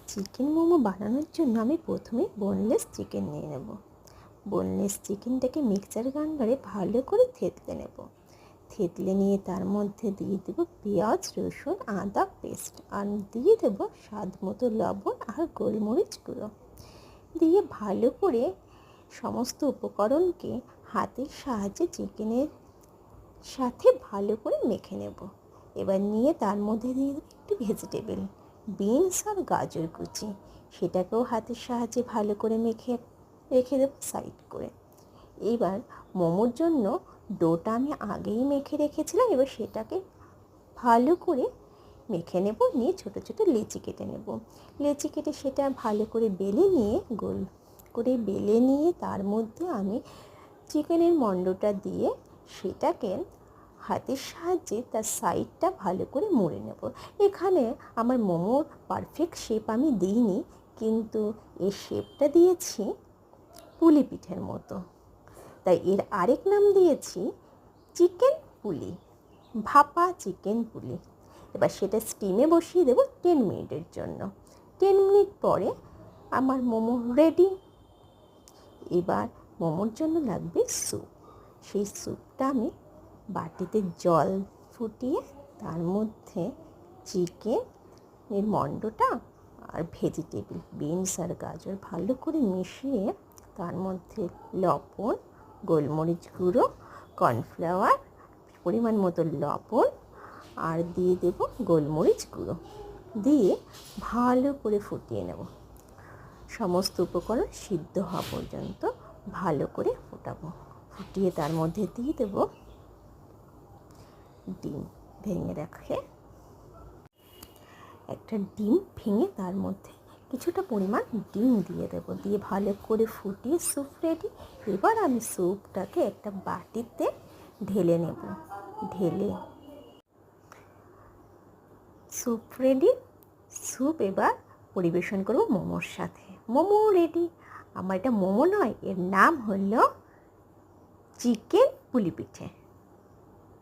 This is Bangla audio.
চিকেন মোমো বানানোর জন্য আমি প্রথমে বোনলেস চিকেন নিয়ে নেব। বোনলেস চিকেনটাকে মিক্সচার গ্রাইন্ডারে ভালো করে থেতলে নেব। থেতলে নিয়ে তার মধ্যে দিয়ে দেবো পেঁয়াজ, রসুন, আদা পেস্ট, আর দিয়ে দেবো স্বাদ মতো লবণ আর গোলমরিচ গুঁড়ো। দিয়ে ভালো করে সমস্ত উপকরণকে হাতের সাহায্যে চিকেনের সাথে ভালো করে মেখে নেব। এবার নিয়ে তার মধ্যে দিয়ে দেবো একটু ভেজিটেবল, বিনস আর গাজর কুচি, সেটাকেও হাতের সাহায্যে ভালো করে মেখে রেখে দেবো সাইড করে। এবার মোমোর জন্য ডোটা আমি আগেই মেখে রেখেছিলাম, এবার সেটাকে ভালো করে মেখে নেব। নিয়ে ছোটো ছোটো লেচি কেটে নেব। লেচি কেটে সেটা ভালো করে বেলে নিয়ে গোল করে বেলে নিয়ে তার মধ্যে আমি চিকেনের মণ্ডটা দিয়ে সেটাকে হাতের সাহায্যে তার সাইডটা ভালো করে মুড়ে নেব। এখানে আমার মোমোর পারফেক্ট শেপ আমি দিইনি, কিন্তু এর শেপটা দিয়েছি পুলি পিঠের মতো, তাই এর আরেক নাম দিয়েছি চিকেন পুলি, ভাপা চিকেন পুলি। এবার সেটা স্টিমে বসিয়ে দেবো 10 মিনিটের জন্য। 10 মিনিট পরে আমার মোমো রেডি। এবার মোমোর জন্য লাগবে স্যুপ। সেই স্যুপটা আমি বাটিতে জল ফুটিয়ে তার মধ্যে চিকেনের মণ্ডটা আর ভেজিটেবল বিনস আর গাজর ভালো করে মিশিয়ে তার মধ্যে লবণ, গোলমরিচ গুঁড়ো, কর্নফ্লাওয়ার, পরিমাণ মতো লবণ আর দিয়ে দেব গোলমরিচ গুঁড়ো, দিয়ে ভালো করে ফুটিয়ে নেব। সমস্ত উপকরণ সিদ্ধ হওয়া পর্যন্ত ভালো করে ফোটাবো। ফুটিয়ে তার মধ্যে দিয়ে দেব ডিম ভেঙে রাখে। একটা ডিম ভেঙে তার মধ্যে কিছুটা পরিমাণ ডিম দিয়ে দেব, দিয়ে ভালো করে ফুটিয়ে স্যুপ রেডি। এবার আমি স্যুপটাকে একটা বাটিতে ঢেলে নেব। ঢেলে স্যুপ রেডি। স্যুপ এবার পরিবেশন করব মোমোর সাথে। মোমো রেডি। আমার এটা মোমো নয়, এর নাম হলো চিকেন পুলি পিঠে।